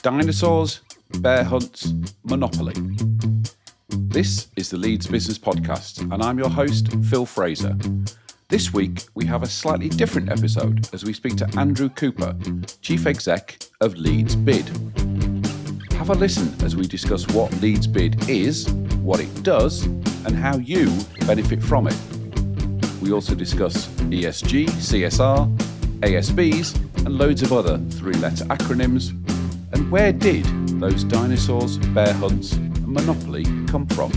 Dinosaurs, Bear Hunts, Monopoly. This is the Leeds Business Podcast, and I'm your host, Phil Fraser. This week, we have a slightly different episode as we speak to Andrew Cooper, Chief Exec of LeedsBID. Have a listen as we discuss what LeedsBID is, what it does, and how you benefit from it. We also discuss ESG, CSR, ASBs, and loads of other three-letter acronyms. And where did those dinosaurs, bear hunts, and Monopoly come from?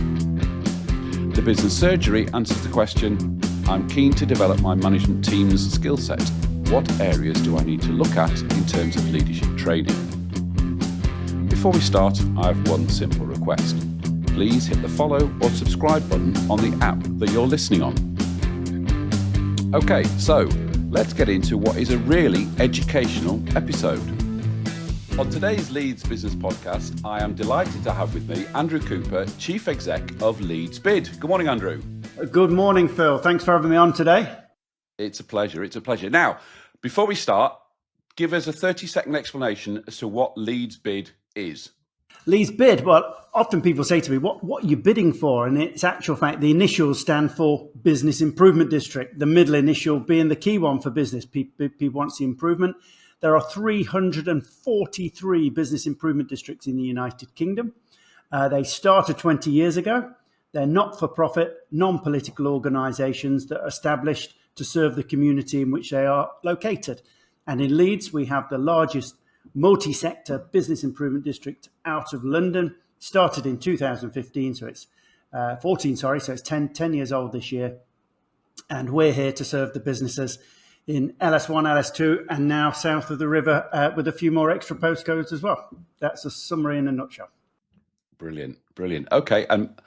The Business Surgery answers the question, I'm keen to develop my management team's skill set. What areas do I need to look at in terms of leadership training? Before we start, I have one simple request. Please hit the follow or subscribe button on the app that you're listening on. Okay, so let's get into what is a really educational episode. On today's Leeds Business Podcast, I am delighted to have with me Andrew Cooper, Chief Exec of LeedsBID. Good morning, Andrew. Good morning, Phil. Thanks for having me on today. It's a pleasure. Now, before we start, give us a 30-second explanation as to what LeedsBID is. LeedsBID, well, often people say to me, what are you bidding for? And it's actual fact, the initials stand for Business Improvement District, the middle initial being the key one for business. People want to see improvement. There are 343 business improvement districts in the United Kingdom. They started 20 years ago. They're not-for-profit, non-political organisations that are established to serve the community in which they are located. And in Leeds, we have the largest multi-sector business improvement district out of London. Started in 2015, so it's 10 years old this year. And we're here to serve the businesses in LS1, LS2, and now south of the river with a few more extra postcodes as well. That's a summary in a nutshell. Brilliant. Okay, and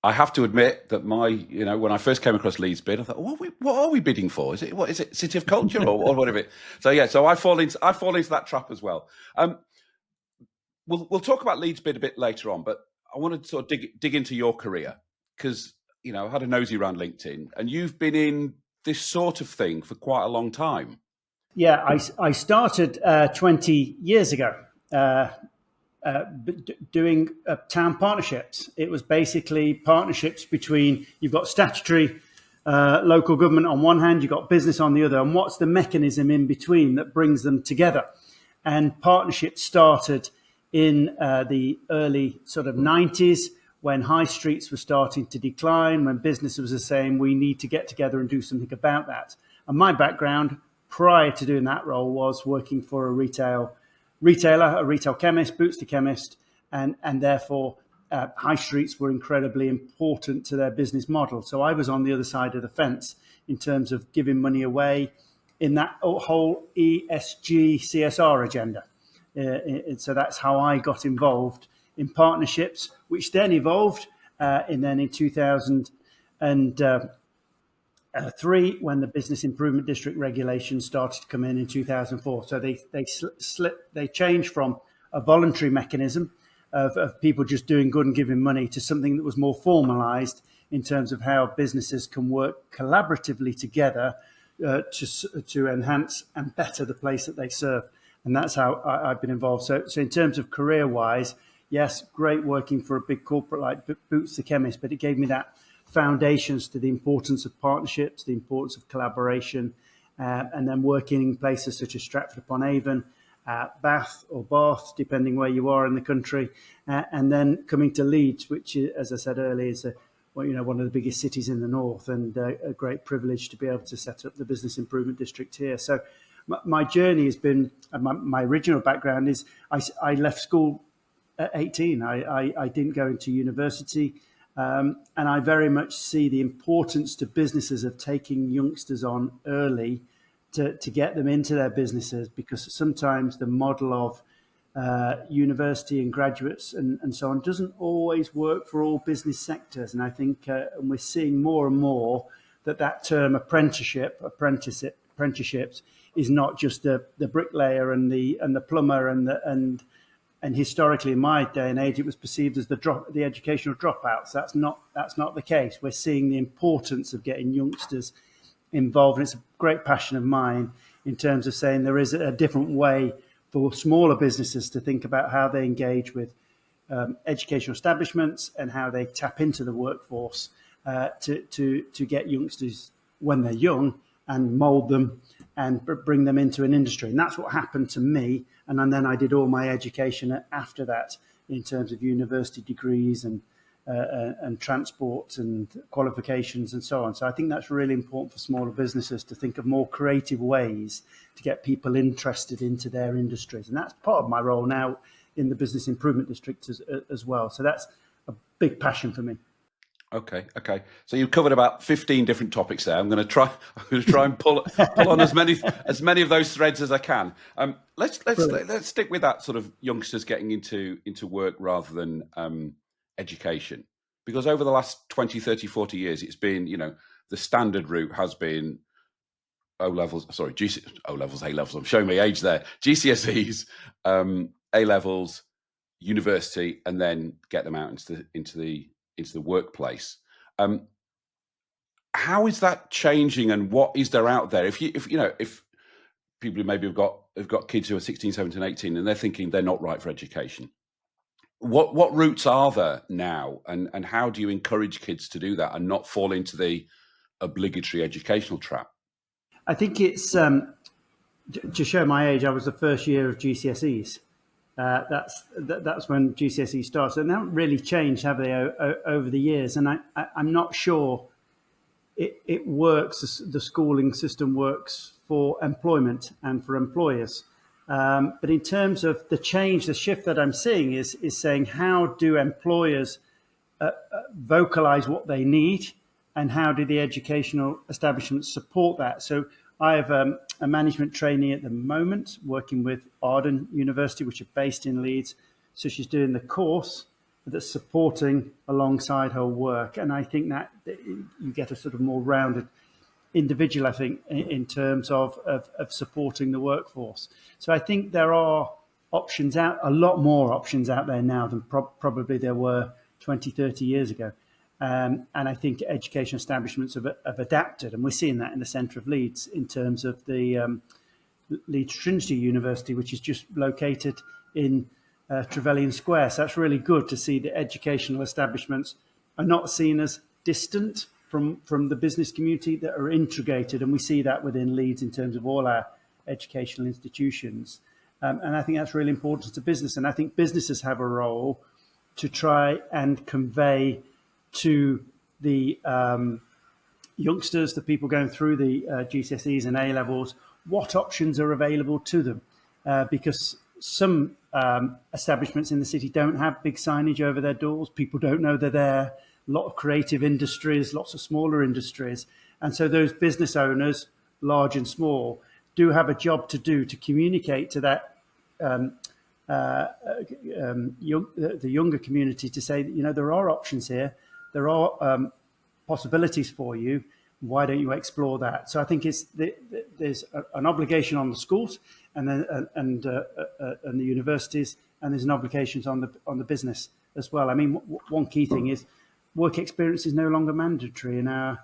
I have to admit that when I first came across LeedsBID, I thought, what are we bidding for? Is it City of Culture or whatever? So I fall into that trap as well. We'll talk about LeedsBID a bit later on, but I wanted to sort of dig into your career because I had a nosy around LinkedIn, and you've been in this sort of thing for quite a long time. Yeah, I started 20 years ago doing town partnerships. It was basically partnerships between, you've got statutory local government on one hand, you've got business on the other, and what's the mechanism in between that brings them together? And partnerships started in the early sort of 90s, when high streets were starting to decline, when business was saying we need to get together and do something about that. And my background prior to doing that role was working for a retailer, a retail chemist, Boots the chemist, and therefore high streets were incredibly important to their business model. So I was on the other side of the fence in terms of giving money away in that whole ESG, CSR agenda. So that's how I got involved in partnerships, which then evolved in 2003 when the Business Improvement District regulations started to come in 2004. So they changed from a voluntary mechanism of people just doing good and giving money to something that was more formalised in terms of how businesses can work collaboratively together to enhance and better the place that they serve. And that's how I've been involved. So in terms of career-wise, yes, great working for a big corporate like Boots the chemist, but it gave me that foundations to the importance of partnerships, the importance of collaboration, and then working in places such as Stratford-upon-Avon, Bath, depending where you are in the country, and then coming to Leeds, which, as I said earlier, is one of the biggest cities in the north, and a great privilege to be able to set up the Business Improvement District here. So my journey has been, my original background is I left school at 18. I didn't go into university, and I very much see the importance to businesses of taking youngsters on early to get them into their businesses, because sometimes the model of university and graduates and so on doesn't always work for all business sectors. And I think and we're seeing more and more that term apprenticeships is not just the bricklayer and the plumber and historically, in my day and age, it was perceived as the educational dropouts. That's not the case. We're seeing the importance of getting youngsters involved, and it's a great passion of mine in terms of saying there is a different way for smaller businesses to think about how they engage with educational establishments and how they tap into the workforce to get youngsters when they're young and mould them and bring them into an industry. And that's what happened to me. And then I did all my education after that in terms of university degrees and transport and qualifications and so on. So I think that's really important for smaller businesses to think of more creative ways to get people interested into their industries. And that's part of my role now in the Business Improvement District as well. So that's a big passion for me. Okay. So you've covered about 15 different topics there. I'm going to try and pull on as many of those threads as I can. Let's stick with that sort of youngsters getting into work rather than education, because over the last 20, 30, 40 years, it's been, the standard route has been A levels. I'm showing my age there. GCSEs, A levels, university, and then get them out into the workplace. How is that changing, and what is there out there? If people who maybe have got kids who are 16, 17, 18, and they're thinking they're not right for education, what routes are there now, and how do you encourage kids to do that and not fall into the obligatory educational trap? I think it's to show my age. I was the first year of GCSEs. That's when GCSE starts, and they haven't really changed, have they, over the years? And I'm not sure it works. The schooling system works for employment and for employers. But in terms of the shift that I'm seeing is saying, how do employers vocalize what they need, and how do the educational establishments support that? So I have a management trainee at the moment working with Arden University, which are based in Leeds. So she's doing the course that's supporting alongside her work. And I think that you get a sort of more rounded individual, I think, in terms of supporting the workforce. So I think there are a lot more options out there now than probably there were 20, 30 years ago. And I think education establishments have adapted, and we're seeing that in the centre of Leeds in terms of the Leeds Trinity University, which is just located in Trevelyan Square. So that's really good to see that educational establishments are not seen as distant from the business community, that are integrated, and we see that within Leeds in terms of all our educational institutions. And I think that's really important to business, and I think businesses have a role to try and convey to the youngsters, the people going through the GCSEs and A levels, what options are available to them, because some establishments in the city don't have big signage over their doors. People don't know they're there. A lot of creative industries, lots of smaller industries, and so those business owners, large and small, do have a job to do to communicate to that the younger community, to say, there are options here. There are possibilities for you. Why don't you explore that? So I think there's an obligation on the schools and the universities, and there's an obligation on the business as well. I mean, one key thing is work experience is no longer mandatory in our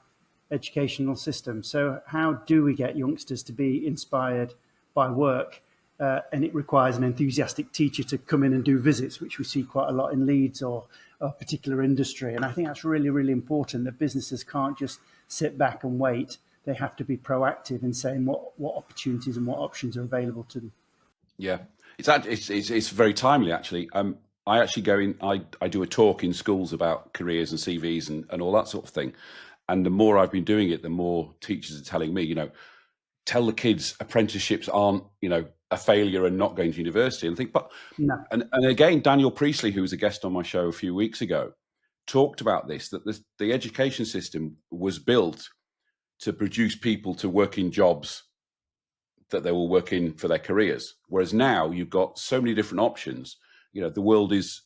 educational system. So how do we get youngsters to be inspired by work? And it requires an enthusiastic teacher to come in and do visits, which we see quite a lot in Leeds or a particular industry. And I think that's really, really important, that businesses can't just sit back and wait. They have to be proactive in saying what opportunities and what options are available to them. Yeah, it's very timely, actually. I actually go in, I do a talk in schools about careers and CVs and all that sort of thing. And the more I've been doing it, the more teachers are telling me, tell the kids apprenticeships aren't, a failure and not going to university. And I think, but No. And again, Daniel Priestley, who was a guest on my show a few weeks ago, talked about this, that the education system was built to produce people to work in jobs that they will work in for their careers. Whereas now you've got so many different options. The world is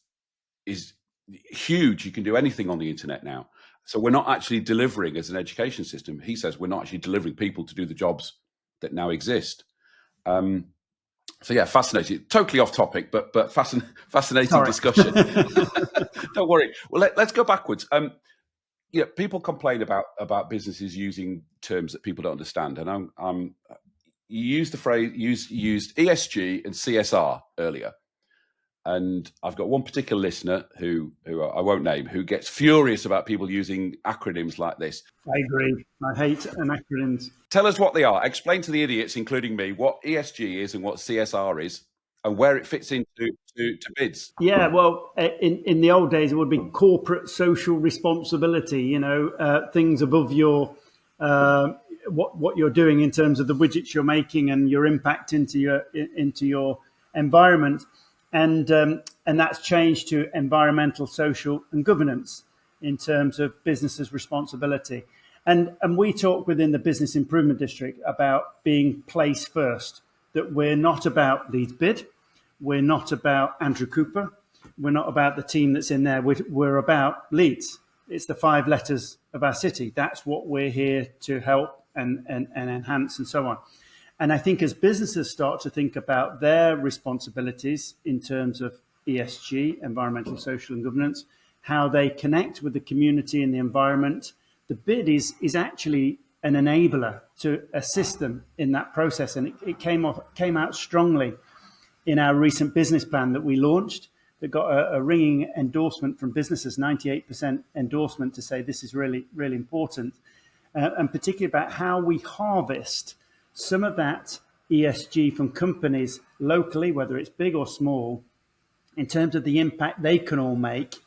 huge. You can do anything on the internet now. So we're not actually delivering, as an education system, he says, we're not actually delivering people to do the jobs that now exist. So yeah, fascinating. Totally off topic, but fascinating Sorry. Discussion. Don't worry. Well, let's go backwards. People complain about businesses using terms that people don't understand, and you used the phrase, used ESG and CSR earlier. And I've got one particular listener who I won't name, who gets furious about people using acronyms like this. I agree. I hate acronyms. Tell us what they are. Explain to the idiots, including me, what ESG is and what CSR is and where it fits into bids. Yeah, well, in the old days, it would be corporate social responsibility, things above your what you're doing in terms of the widgets you're making and your impact into your environment. And that's changed to environmental, social, and governance in terms of businesses' responsibility. And we talk within the Business Improvement District about being place first, that we're not about Leeds BID, we're not about Andrew Cooper, we're not about the team that's in there, we're about Leeds. It's the 5 letters of our city. That's what we're here to help and enhance and so on. And I think as businesses start to think about their responsibilities in terms of ESG, environmental, social and governance, how they connect with the community and the environment, the BID is actually an enabler to assist them in that process. And it came out strongly in our recent business plan that we launched, that got a ringing endorsement from businesses, 98% endorsement to say this is really, really important. And particularly about how we harvest some of that ESG from companies locally, whether it's big or small, in terms of the impact they can all make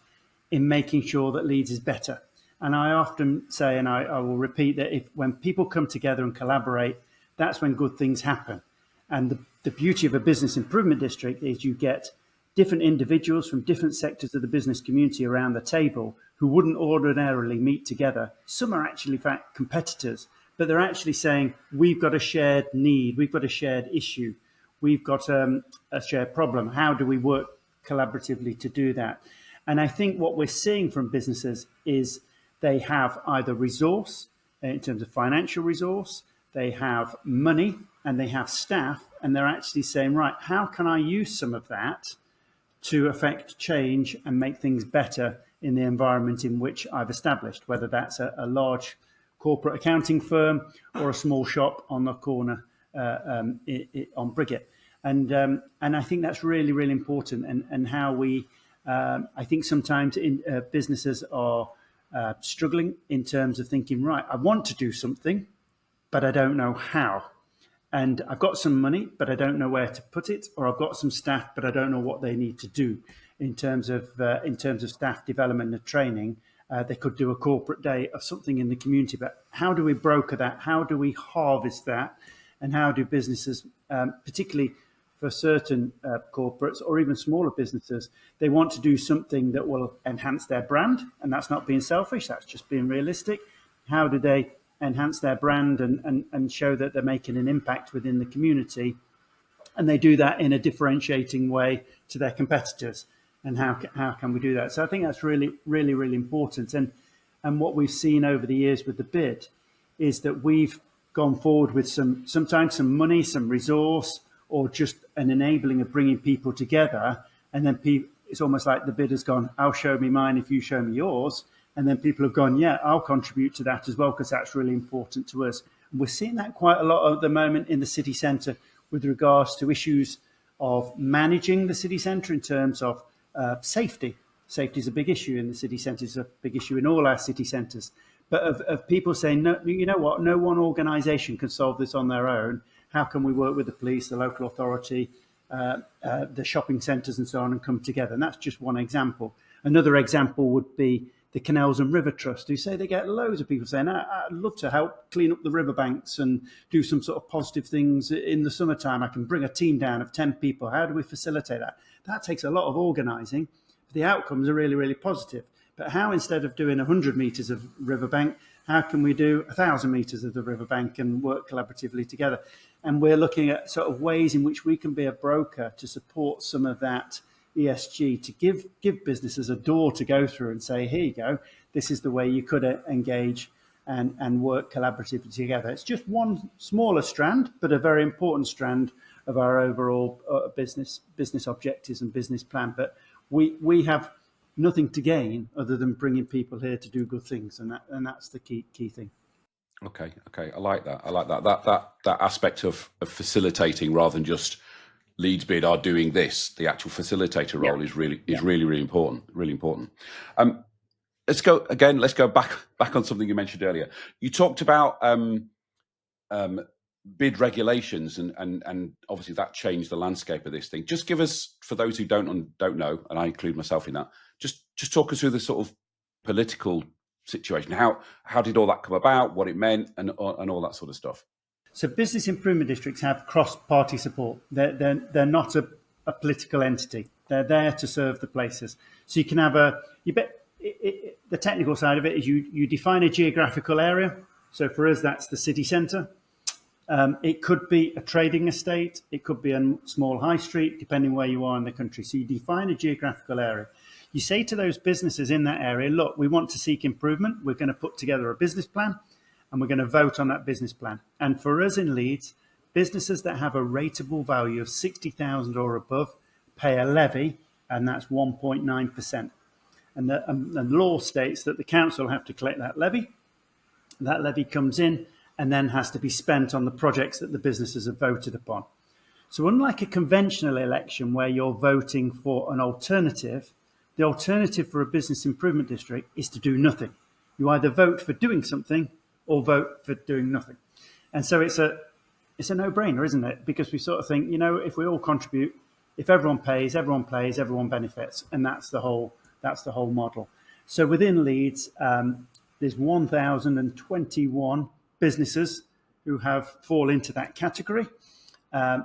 in making sure that Leeds is better. And I often say, and I will repeat, that when people come together and collaborate, that's when good things happen. And the beauty of a business improvement district is you get different individuals from different sectors of the business community around the table who wouldn't ordinarily meet together. Some are actually, in fact, competitors, but they're actually saying, we've got a shared need, we've got a shared issue, we've got a shared problem. How do we work collaboratively to do that? And I think what we're seeing from businesses is they have either resource, in terms of financial resource, they have money, and they have staff, and they're actually saying, right, how can I use some of that to affect change and make things better in the environment in which I've established, whether that's a large corporate accounting firm or a small shop on the corner on Briggate. And I think that's really, really important. And how we, I think sometimes businesses are struggling in terms of thinking, right, I want to do something, but I don't know how. And I've got some money, but I don't know where to put it, or I've got some staff, but I don't know what they need to do in terms of staff development and training. They could do a corporate day of something in the community, but how do we broker that? How do we harvest that? And how do businesses, particularly for certain corporates or even smaller businesses, they want to do something that will enhance their brand, and that's not being selfish, that's just being realistic. How do they enhance their brand and show that they're making an impact within the community? And they do that in a differentiating way to their competitors. And how can we do that? So I think that's really, really, really important. And what we've seen over the years with the BID is that we've gone forward with sometimes some money, some resource, or just an enabling of bringing people together. And then it's almost like the BID has gone, I'll show me mine if you show me yours. And then people have gone, yeah, I'll contribute to that as well, because that's really important to us. And we're seeing that quite a lot at the moment in the city centre with regards to issues of managing the city centre in terms of safety. Safety is a big issue in the city centre. It's a big issue in all our city centres. But of people saying, no, you know what, no one organisation can solve this on their own. How can we work with the police, the local authority, the shopping centres and so on, and come together? And that's just one example. Another example would be the Canals and River Trust, who say they get loads of people saying, I'd love to help clean up the riverbanks and do some sort of positive things in the summertime. I can bring a team down of 10 people. How do we facilitate that? That takes a lot of organising. The outcomes are really, really positive. But how, instead of doing 100 metres of riverbank, how can we do 1,000 metres of the riverbank and work collaboratively together? And we're looking at sort of ways in which we can be a broker to support some of that ESG, to give businesses a door to go through and say, here you go, this is the way you could engage and work collaboratively together. It's just one smaller strand, but a very important strand of our overall business objectives and business plan. But we have nothing to gain other than bringing people here to do good things, and that's the key thing. Okay, I like that. That aspect of facilitating rather than just LeedsBID are doing this. The actual facilitator role is really important. Really important. Let's go back on something you mentioned earlier. You talked about bid regulations and obviously that changed the landscape of this thing. Just give us, for those who don't know, and I include myself in that, just talk us through the sort of political situation. How did all that come about, what it meant, and all that sort of stuff. So business improvement districts have cross-party support. They're not a political entity. They're there to serve the places. So you can have the technical side of it is you define a geographical area. So for us, that's the city centre. It could be a trading estate. It could be a small high street, depending where you are in the country. So you define a geographical area. You say to those businesses in that area, look, we want to seek improvement. We're going to put together a business plan and we're going to vote on that business plan. And for us in Leeds, businesses that have a rateable value of 60,000 or above pay a levy, and that's 1.9%. And the law states that the council have to collect that levy. That levy comes in and then has to be spent on the projects that the businesses have voted upon. So unlike a conventional election where you're voting for an alternative, the alternative for a business improvement district is to do nothing. You either vote for doing something or vote for doing nothing. And so it's a no-brainer, isn't it? Because we sort of think, if we all contribute, if everyone pays, everyone plays, everyone benefits, and that's the whole model. So within Leeds, there's 1,021 businesses who fall into that category,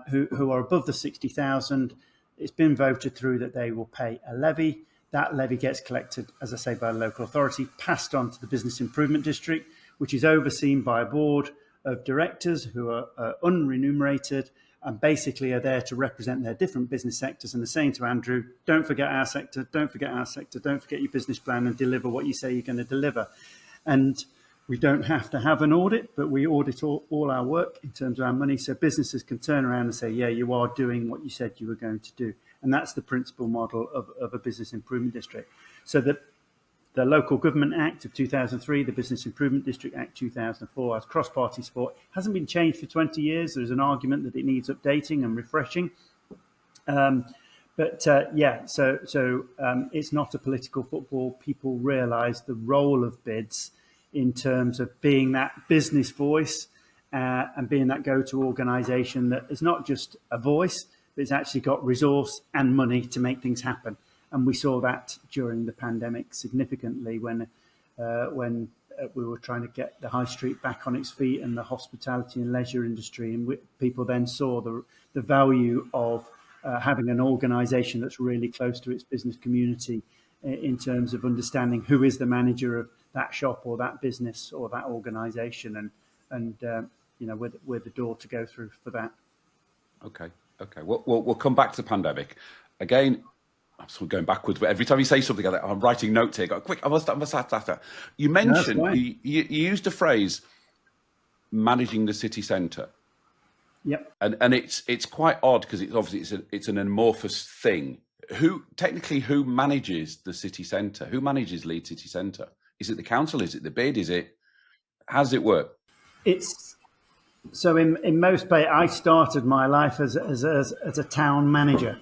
who are above the 60,000. It's been voted through that they will pay a levy. That levy gets collected, as I say, by a local authority, passed on to the Business Improvement District, which is overseen by a board of directors who are unremunerated and basically are there to represent their different business sectors. And they're saying to Andrew, don't forget our sector, don't forget our sector, don't forget your business plan and deliver what you say you're going to deliver. And we don't have to have an audit, but we audit all our work in terms of our money. So businesses can turn around and say, yeah, you are doing what you said you were going to do. And that's the principal model of a business improvement district. So the Local Government Act of 2003, the Business Improvement District Act 2004 has cross-party support. It hasn't been changed for 20 years. There's an argument that it needs updating and refreshing. So it's not a political football. People realise the role of bids in terms of being that business voice and being that go-to organisation that is not just a voice, but it's actually got resource and money to make things happen. And we saw that during the pandemic significantly when we were trying to get the high street back on its feet and the hospitality and leisure industry. And people then saw the value of having an organisation that's really close to its business community in terms of understanding who is the manager of that shop or that business or that organisation, and we're the door to go through for that. Okay. We'll come back to the pandemic again. I'm sort of going backwards, but every time you say something, I'm writing notes here. Go quick. I must. You mentioned you used a phrase, managing the city centre. Yep. And it's quite odd because it's obviously it's an amorphous thing. Who manages the city centre? Who manages Leeds City Centre? Is it the council? Is it the BID? How does it work? It's so in most places. I started my life as a town manager,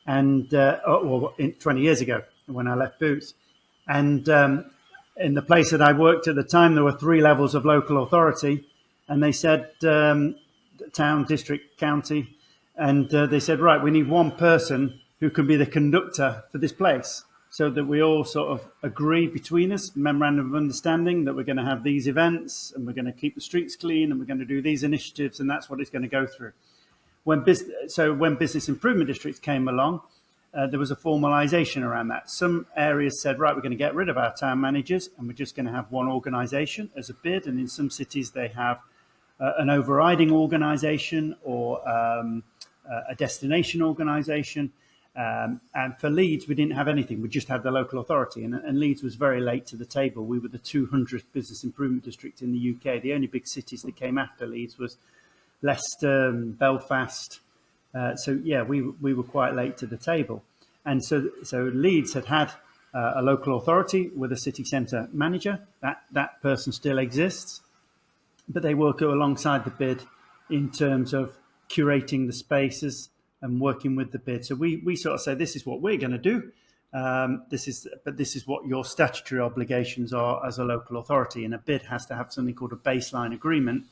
and 20 years ago when I left Boots, and in the place that I worked at the time, there were 3 levels of local authority, and they said town, district, county, and they said, right, we need one person who can be the conductor for this place, so that we all sort of agree between us, memorandum of understanding, that we're going to have these events and we're going to keep the streets clean and we're going to do these initiatives, and that's what it's going to go through. When business improvement districts came along, there was a formalisation around that. Some areas said, right, we're going to get rid of our town managers and we're just going to have one organisation as a BID, and in some cities they have an overriding organisation or a destination organisation. And for Leeds, we didn't have anything. We just had the local authority. And Leeds was very late to the table. We were the 200th business improvement district in the UK. The only big cities that came after Leeds was Leicester, Belfast. We were quite late to the table. And so Leeds had a local authority with a city centre manager. That person still exists. but they work alongside the BID in terms of curating the spaces and working with the BID. So we sort of say, this is what we're going to do. This is what your statutory obligations are as a local authority. And a BID has to have something called a baseline agreement,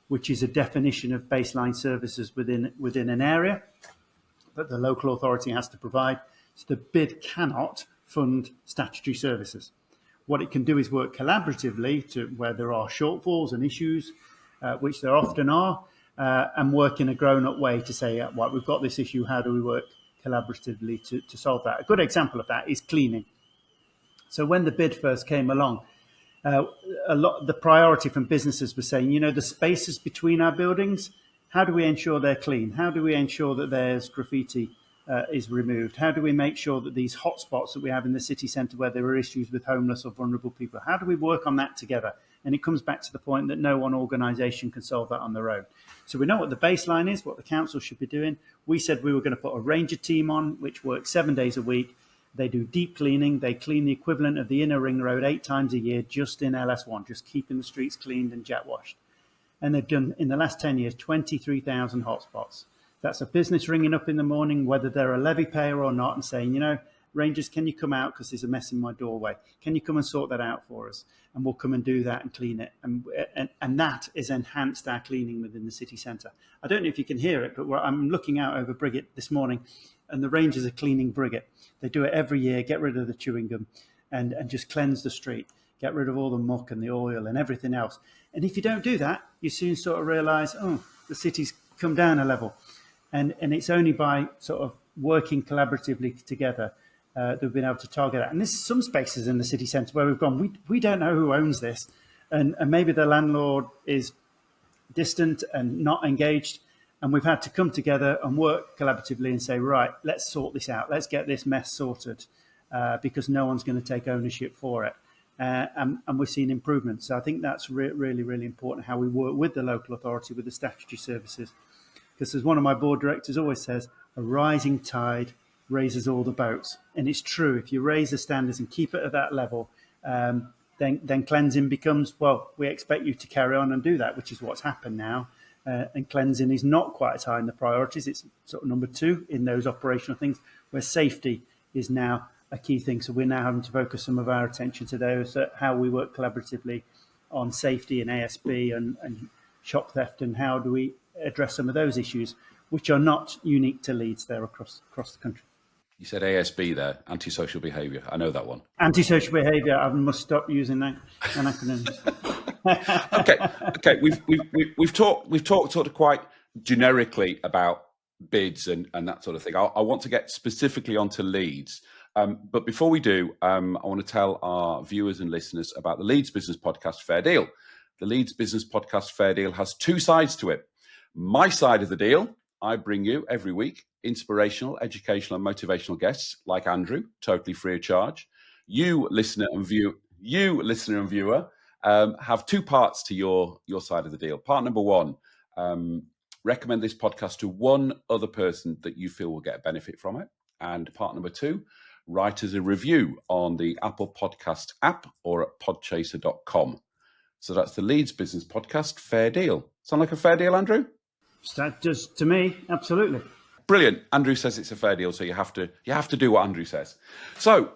which is a definition of baseline services within an area that the local authority has to provide. So the BID cannot fund statutory services. What it can do is work collaboratively to where there are shortfalls and issues, which there often are, and work in a grown-up way to say, well, we've got this issue, how do we work collaboratively to solve that? A good example of that is cleaning. So when the BID first came along, the priority from businesses was saying, the spaces between our buildings, how do we ensure they're clean? How do we ensure that there's graffiti is removed? How do we make sure that these hotspots that we have in the city centre where there are issues with homeless or vulnerable people, how do we work on that together? And it comes back to the point that no one organisation can solve that on their own. So we know what the baseline is, what the council should be doing. We said we were going to put a ranger team on, which works 7 days a week. They do deep cleaning. They clean the equivalent of the inner ring road 8 times a year just in LS1, just keeping the streets cleaned and jet washed. And they've done, in the last 10 years, 23,000 hotspots. That's a business ringing up in the morning, whether they're a levy payer or not, and saying, Rangers, can you come out because there's a mess in my doorway? Can you come and sort that out for us? And we'll come and do that and clean it. And that has enhanced our cleaning within the city centre. I don't know if you can hear it, but I'm looking out over Briggate this morning, and the Rangers are cleaning Briggate. They do it every year, get rid of the chewing gum and just cleanse the street, get rid of all the muck and the oil and everything else. And if you don't do that, you soon sort of realise, the city's come down a level. And it's only by sort of working collaboratively together that we've been able to target that. And there's some spaces in the city centre where we've gone, we don't know who owns this. And maybe the landlord is distant and not engaged. And we've had to come together and work collaboratively and say, right, let's sort this out. Let's get this mess sorted because no one's going to take ownership for it. And we've seen improvements. So I think that's really, really important, how we work with the local authority, with the statutory services. Because as one of my board directors always says, a rising tide raises all the boats. And it's true. If you raise the standards and keep it at that level, then cleansing becomes, well, we expect you to carry on and do that, which is what's happened now. And cleansing is not quite as high in the priorities. It's sort of number 2 in those operational things, where safety is now a key thing. So we're now having to focus some of our attention to those, how we work collaboratively on safety and ASB and shop theft, and how do we address some of those issues, which are not unique to Leeds. They're across the country. You said ASB there, antisocial behaviour. I know that one. Antisocial behaviour. I must stop using that acronym. Okay. We've talked sort of quite generically about bids and that sort of thing. I want to get specifically onto Leeds. But before we do, I want to tell our viewers and listeners about the Leeds Business Podcast Fair Deal. The Leeds Business Podcast Fair Deal has 2 sides to it. My side of the deal, I bring you every week inspirational, educational and motivational guests like Andrew, totally free of charge. You, listener and viewer, have 2 parts to your side of the deal. Part number 1, recommend this podcast to one other person that you feel will get a benefit from it. And part number 2, write us a review on the Apple Podcast app or at podchaser.com. So that's the Leeds Business Podcast Fair Deal. Sound like a fair deal, Andrew? That does to me, absolutely. Brilliant. Andrew says it's a fair deal, so you have to do what Andrew says. So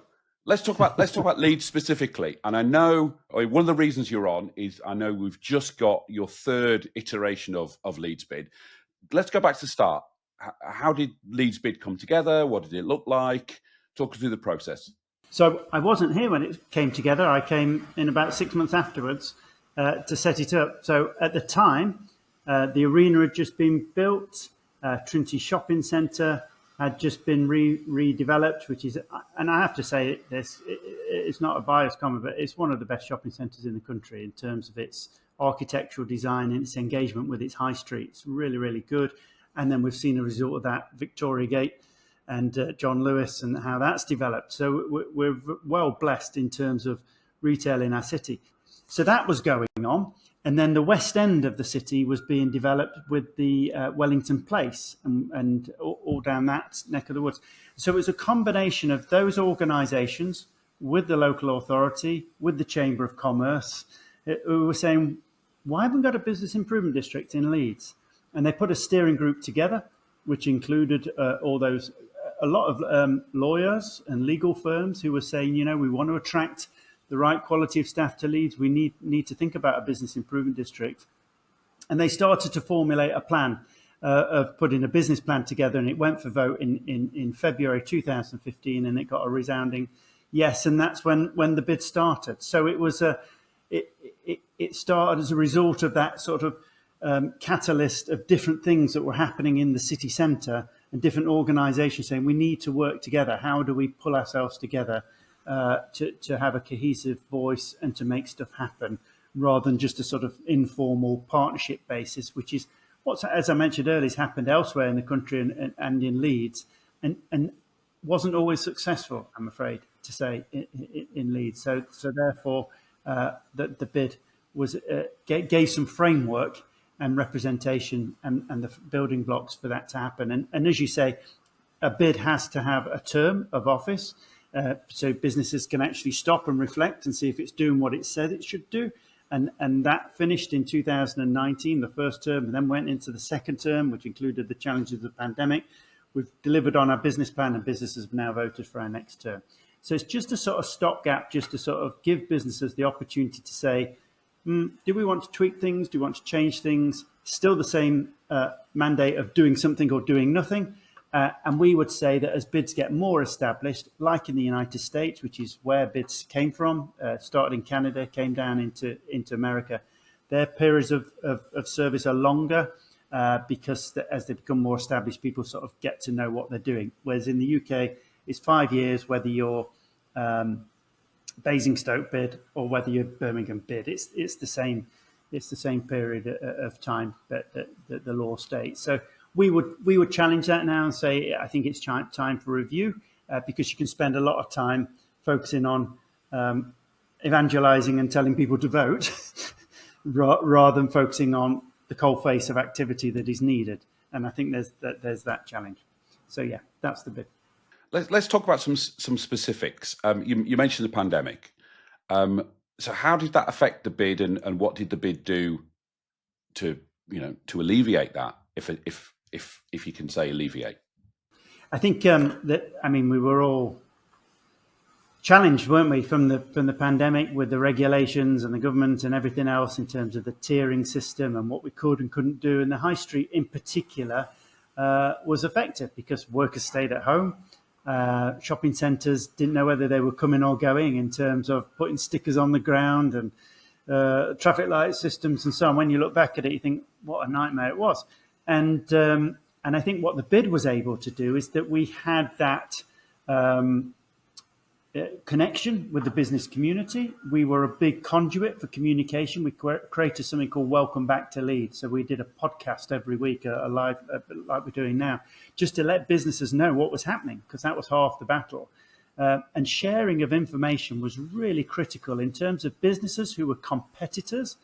let's talk about Leeds specifically. And I know one of the reasons you're on is I know we've just got your 3rd iteration of LeedsBID. Let's go back to the start. How did LeedsBID come together? What did it look like? Talk us through the process. So I wasn't here when it came together. I came in about 6 months afterwards to set it up. So at the time, the arena had just been built. Trinity Shopping Centre had just been redeveloped, which is, and I have to say this, it's not a biased comment, but it's one of the best shopping centres in the country in terms of its architectural design and its engagement with its high street. It's really, really good. And then we've seen a result of that, Victoria Gate and John Lewis and how that's developed. So we're well blessed in terms of retail in our city. So that was going on. And then the west end of the city was being developed with the Wellington Place and all down that neck of the woods. So it was a combination of those organisations with the local authority, with the Chamber of Commerce, who were saying, why haven't we got a business improvement district in Leeds? And they put a steering group together, which included a lot of lawyers and legal firms who were saying, we want to attract the right quality of staff to Leeds. We need to think about a business improvement district. And they started to formulate a plan of putting a business plan together, and it went for vote in February 2015, and it got a resounding yes. And that's when the bid started. So it was it started as a result of that sort of catalyst of different things that were happening in the city centre and different organisations saying we need to work together. How do we pull ourselves together to have a cohesive voice and to make stuff happen, rather than just a sort of informal partnership basis, which is what, as I mentioned earlier, has happened elsewhere in the country and in Leeds, and wasn't always successful, I'm afraid to say, in Leeds. So therefore, the bid was gave some framework and representation and the building blocks for that to happen. And as you say, a bid has to have a term of office, so businesses can actually stop and reflect and see if it's doing what it said it should do. And that finished in 2019, the first term, and then went into the second term, which included the challenges of the pandemic. We've delivered on our business plan, and businesses have now voted for our next term. So it's just a sort of stopgap, just to sort of give businesses the opportunity to say, do we want to tweak things? Do we want to change things? Still the same mandate of doing something or doing nothing. And we would say that as bids get more established, like in the United States, which is where bids came from, started in Canada, came down into America, their periods of service are longer because as they become more established, people sort of get to know what they're doing. Whereas in the UK, it's 5 years, whether you're Basingstoke bid or whether you're Birmingham bid. It's the same period of time that the law states. So we would challenge that now and say, I think it's time for review, because you can spend a lot of time focusing on evangelizing and telling people to vote rather than focusing on the cold face of activity that is needed. And I think there's that challenge. So yeah, that's the bit. Let's talk about some specifics. You mentioned the pandemic. So how did that affect the bid, and what did the bid do to alleviate that, if you can say alleviate? I think we were all challenged, weren't we, from the pandemic, with the regulations and the government and everything else in terms of the tiering system and what we could and couldn't do. And the high street in particular was affected because workers stayed at home. Shopping centres didn't know whether they were coming or going in terms of putting stickers on the ground and traffic light systems and so on. When you look back at it, you think, what a nightmare it was. And I think what the bid was able to do is that we had that connection with the business community. We were a big conduit for communication. We created something called Welcome Back to Leeds. So we did a podcast every week, a live, like we're doing now, just to let businesses know what was happening, because that was half the battle. And sharing of information was really critical in terms of businesses who were competitors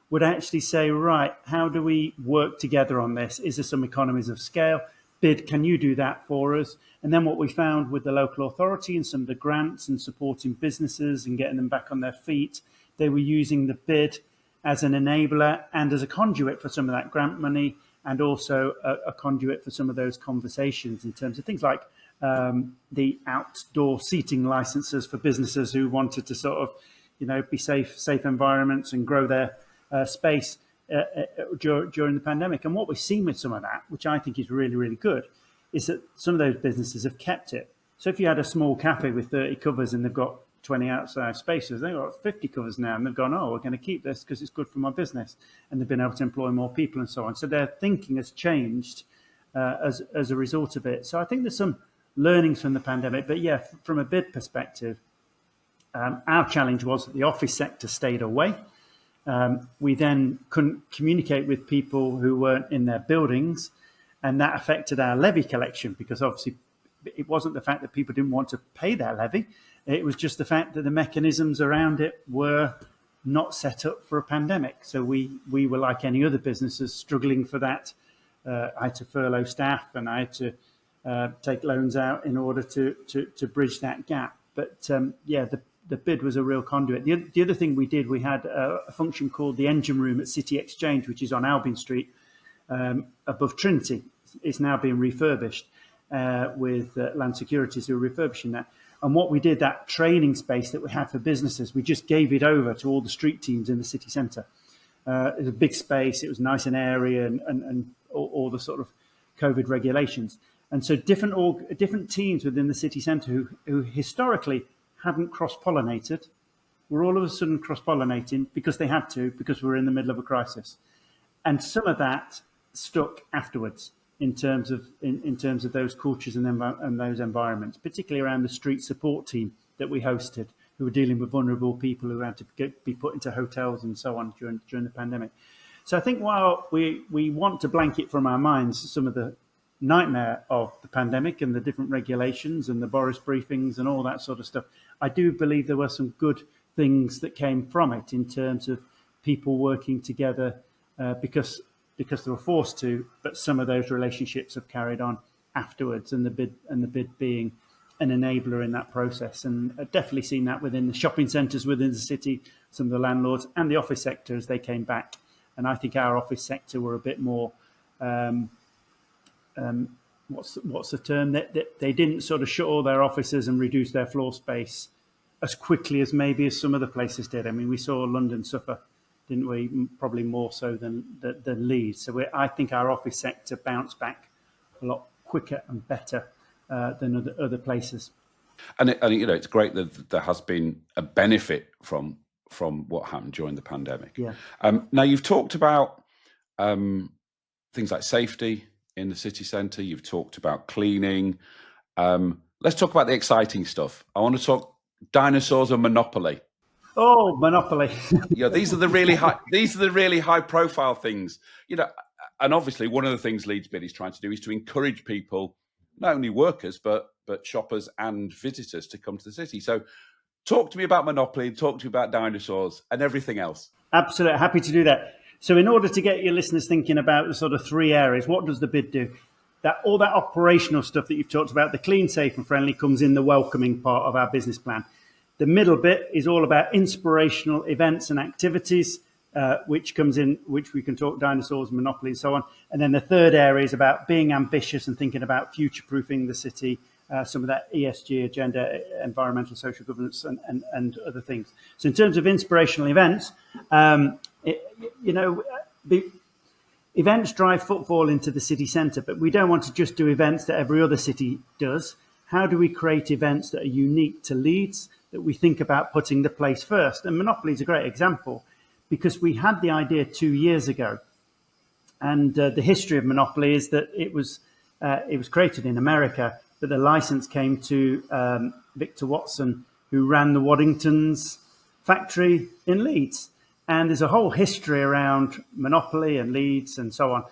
would actually say, right, how do we work together on this? Is there some economies of scale? BID, can you do that for us? And then what we found with the local authority and some of the grants and supporting businesses and getting them back on their feet, they were using the BID as an enabler and as a conduit for some of that grant money, and also a conduit for some of those conversations in terms of things like the outdoor seating licenses for businesses who wanted to sort of, be safe environments and grow their space during the pandemic. And what we've seen with some of that, which I think is really, really good, is that some of those businesses have kept it. So if you had a small cafe with 30 covers and they've got 20 outside spaces, they've got 50 covers now, and they've gone, we're going to keep this because it's good for my business. And they've been able to employ more people and so on. So their thinking has changed as a result of it. So I think there's some learnings from the pandemic. But yeah, from a bid perspective, our challenge was that the office sector stayed away. We then couldn't communicate with people who weren't in their buildings, and that affected our levy collection, because obviously it wasn't the fact that people didn't want to pay their levy. It was just the fact that the mechanisms around it were not set up for a pandemic. So we were like any other businesses struggling for that. I had to furlough staff, and I had to take loans out in order to bridge that gap. But the BID was a real conduit. The other thing we did, we had a function called the Engine Room at City Exchange, which is on Albion Street, above Trinity. It's now being refurbished with Land Securities who are refurbishing that. And what we did, that training space that we had for businesses, we just gave it over to all the street teams in the city centre. It was a big space. It was nice and airy, and all the sort of COVID regulations. And so different teams within the city centre who historically hadn't cross-pollinated were all of a sudden cross-pollinating because they had to, because we were in the middle of a crisis. And some of that stuck afterwards in terms of those cultures and those environments, particularly around the street support team that we hosted, who were dealing with vulnerable people who had to be put into hotels and so on during the pandemic. So I think while we want to blanket from our minds some of the nightmare of the pandemic and the different regulations and the Boris briefings and all that sort of stuff, I do believe there were some good things that came from it in terms of people working together because they were forced to, but some of those relationships have carried on afterwards, and the BID being an enabler in that process. And I've definitely seen that within the shopping centres within the city, some of the landlords and the office sector as they came back. And I think our office sector were a bit more, what's the term? They didn't sort of shut all their offices and reduce their floor space as quickly as maybe as some other places did. I mean, we saw London suffer, didn't we? Probably more so than Leeds. So I think our office sector bounced back a lot quicker and better than other places. And it's great that there has been a benefit from what happened during the pandemic. Yeah. Now you've talked about things like safety in the city centre. You've talked about cleaning. Let's talk about the exciting stuff. I want to talk Dinosaurs and Monopoly. Oh, Monopoly! These are the really high profile things. And obviously one of the things Leeds BID is trying to do is to encourage people, not only workers but shoppers and visitors, to come to the city. So talk to me about Monopoly, talk to me about dinosaurs and everything else. Absolutely, happy to do that. So in order to get your listeners thinking about the sort of three areas, what does the BID do? All that operational stuff that you've talked about, the clean, safe and friendly, comes in the welcoming part of our business plan. The middle bit is all about inspirational events and activities, which we can talk dinosaurs, Monopoly and so on. And then the third area is about being ambitious and thinking about future-proofing the city, some of that ESG agenda, environmental, social governance and other things. So in terms of inspirational events, events drive footfall into the city centre, but we don't want to just do events that every other city does. How do we create events that are unique to Leeds, that we think about putting the place first? And Monopoly is a great example because we had the idea 2 years ago. And the history of Monopoly is that it was created in America, but the license came to Victor Watson, who ran the Waddington's factory in Leeds. And there's a whole history around Monopoly and Leeds and so on.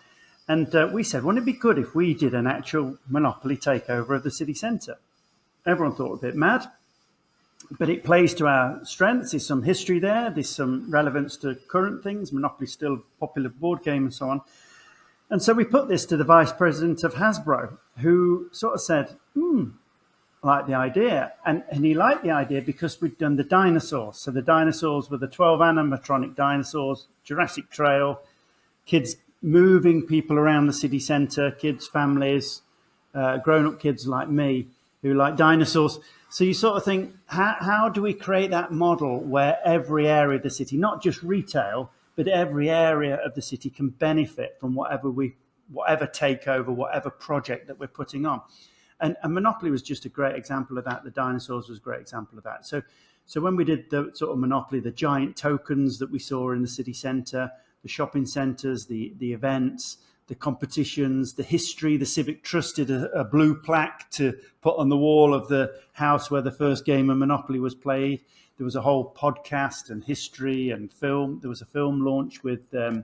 And we said, wouldn't it be good if we did an actual Monopoly takeover of the city centre? Everyone thought a bit mad, but it plays to our strengths. There's some history there. There's some relevance to current things. Monopoly's still a popular board game and so on. And so we put this to the vice president of Hasbro, who sort of said, I like the idea. And he liked the idea because we'd done the dinosaurs. So the dinosaurs were the 12 animatronic dinosaurs, Jurassic Trail, kids moving people around the city centre, kids, families, grown-up kids like me who like dinosaurs. So you sort of think, how do we create that model where every area of the city, not just retail, but every area of the city can benefit from whatever takeover, whatever project that we're putting on? And Monopoly was just a great example of that. The dinosaurs was a great example of that. So when we did the sort of Monopoly, the giant tokens that we saw in the city centre, the shopping centres, the events, the competitions, the history, the Civic Trust did a blue plaque to put on the wall of the house where the first game of Monopoly was played. There was a whole podcast and history and film. There was a film launch with the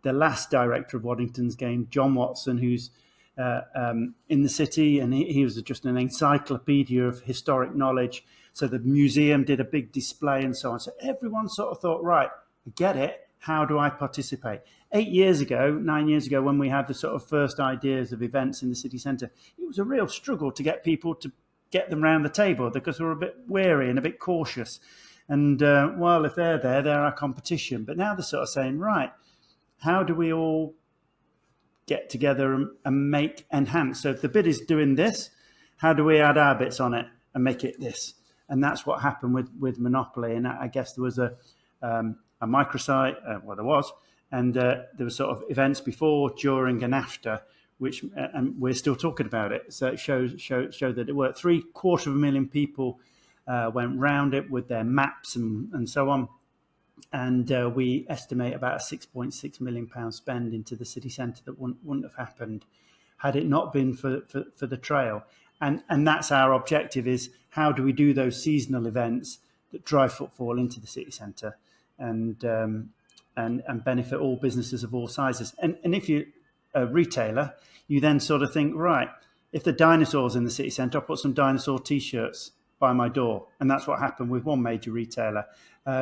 last director of Waddington's game, John Watson, who's in the city, and he was just an encyclopedia of historic knowledge. So the museum did a big display and so on. So everyone sort of thought, right, I get it. How do I participate? 9 years ago, when we had the sort of first ideas of events in the city centre, it was a real struggle to get people to get them round the table because we're a bit wary and a bit cautious. And well, if they're there, they're our competition. But now they're sort of saying, right, how do we all get together and enhance? So if the BID is doing this, how do we add our bits on it and make it this? And that's what happened with Monopoly. And I guess there was a microsite, well, there was, and there were sort of events before, during, and after, which and we're still talking about it. So it showed that it worked. 750,000 people went round it with their maps and so on. And we estimate about a £6.6 million spend into the city centre that wouldn't have happened had it not been for the trail. And that's our objective, is how do we do those seasonal events that drive footfall into the city centre and benefit all businesses of all sizes. And if you're a retailer, you then sort of think, right, if the dinosaurs in the city centre, I'll put some dinosaur T-shirts by my door. And that's what happened with one major retailer.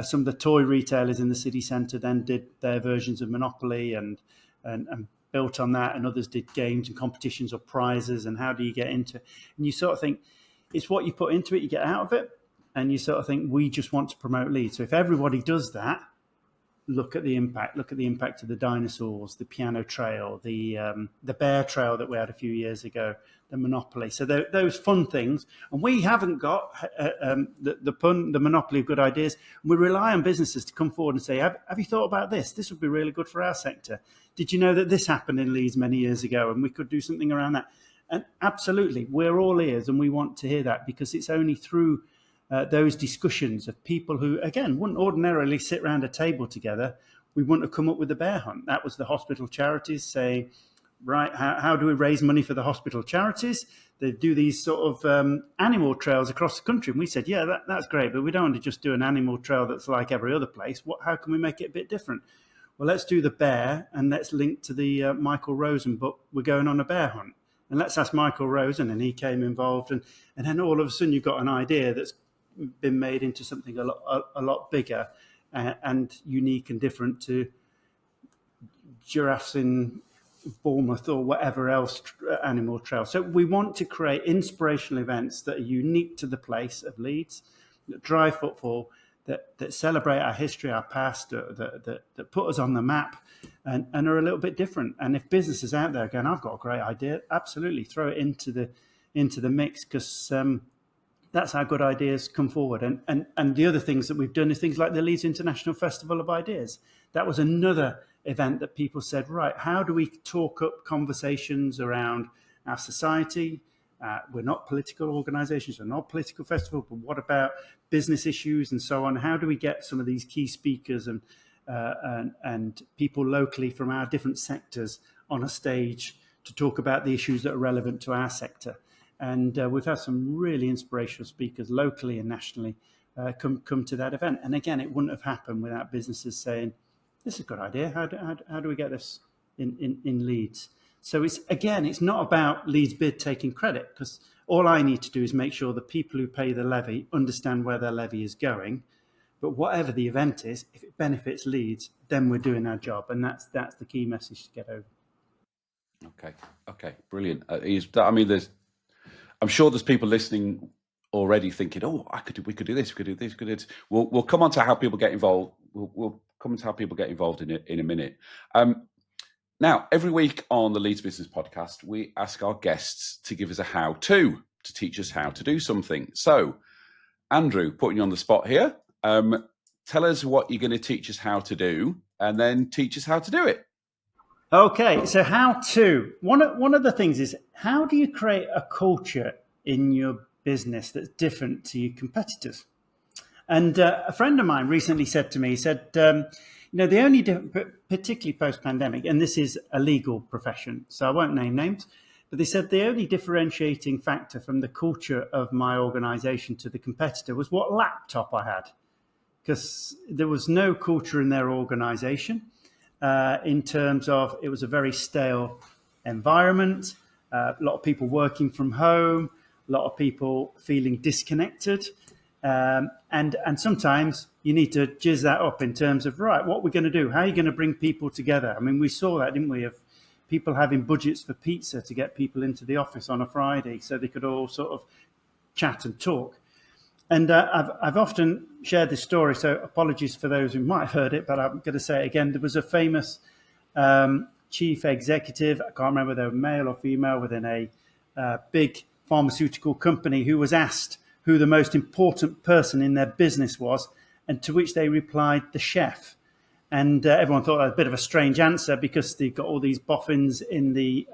Some of the toy retailers in the city centre then did their versions of Monopoly and built on that, and others did games and competitions or prizes. And how do you get into it? And you sort of think, it's what you put into it, you get out of it. And you sort of think, we just want to promote Leeds. So if everybody does that, look at the impact of the dinosaurs, the piano trail, the bear trail that we had a few years ago, the Monopoly. So those fun things. And we haven't got the Monopoly of good ideas. We rely on businesses to come forward and say, have you thought about this? This would be really good for our sector. Did you know that this happened in Leeds many years ago and we could do something around that? And absolutely, we're all ears and we want to hear that, because it's only through those discussions of people who, again, wouldn't ordinarily sit around a table together. We wouldn't have come up with the bear hunt. That was the hospital charities saying, right, how do we raise money for the hospital charities? They do these sort of animal trails across the country. And we said, yeah, that's great, but we don't want to just do an animal trail that's like every other place. How can we make it a bit different? Well, let's do the bear, and let's link to the Michael Rosen book, We're Going on a Bear Hunt. And let's ask Michael Rosen, and he came involved. And then all of a sudden you've got an idea that's been made into something a lot bigger and unique and different to giraffes in Bournemouth or whatever else animal trail. So we want to create inspirational events that are unique to the place of Leeds, that drive footfall, that celebrate our history, our past, that put us on the map and are a little bit different. And if businesses out there going, I've got a great idea, absolutely throw it into the mix, because that's how good ideas come forward. And the other things that we've done is things like the Leeds International Festival of Ideas. That was another event that people said, right, how do we talk up conversations around our society? We're not political organisations, we're not political festival, but what about business issues and so on? How do we get some of these key speakers and people locally from our different sectors on a stage to talk about the issues that are relevant to our sector? And we've had some really inspirational speakers locally and nationally come to that event. And again, it wouldn't have happened without businesses saying, this is a good idea. How do we get this in Leeds? So it's not about Leeds BID taking credit, because all I need to do is make sure the people who pay the levy understand where their levy is going. But whatever the event is, if it benefits Leeds, then we're doing our job. And that's the key message to get over. Okay, brilliant. I'm sure there's people listening already thinking, oh, we could do this, we could do this, we could do this. We'll come on to how people get involved. We'll come on to how people get involved in a minute. Now, every week on the Leeds Business Podcast, we ask our guests to give us a how-to, to teach us how to do something. So, Andrew, putting you on the spot here, tell us what you're going to teach us how to do, and then teach us how to do it. Okay, so how to. One of the things is, how do you create a culture in your business that's different to your competitors? And a friend of mine recently said to me, he said, the only, particularly post-pandemic, and this is a legal profession, so I won't name names, but they said the only differentiating factor from the culture of my organisation to the competitor was what laptop I had, because there was no culture in their organisation. In terms of, it was a very stale environment, a lot of people working from home, a lot of people feeling disconnected. And sometimes you need to jizz that up in terms of, right, what we're going to do, how are you going to bring people together? I mean, we saw that, didn't we, of people having budgets for pizza to get people into the office on a Friday so they could all sort of chat and talk. And I've often shared this story, so apologies for those who might have heard it, but I'm going to say it again. There was a famous chief executive, I can't remember whether they were male or female, within a big pharmaceutical company, who was asked who the most important person in their business was, and to which they replied, the chef. And everyone thought that was a bit of a strange answer, because they've got all these boffins in the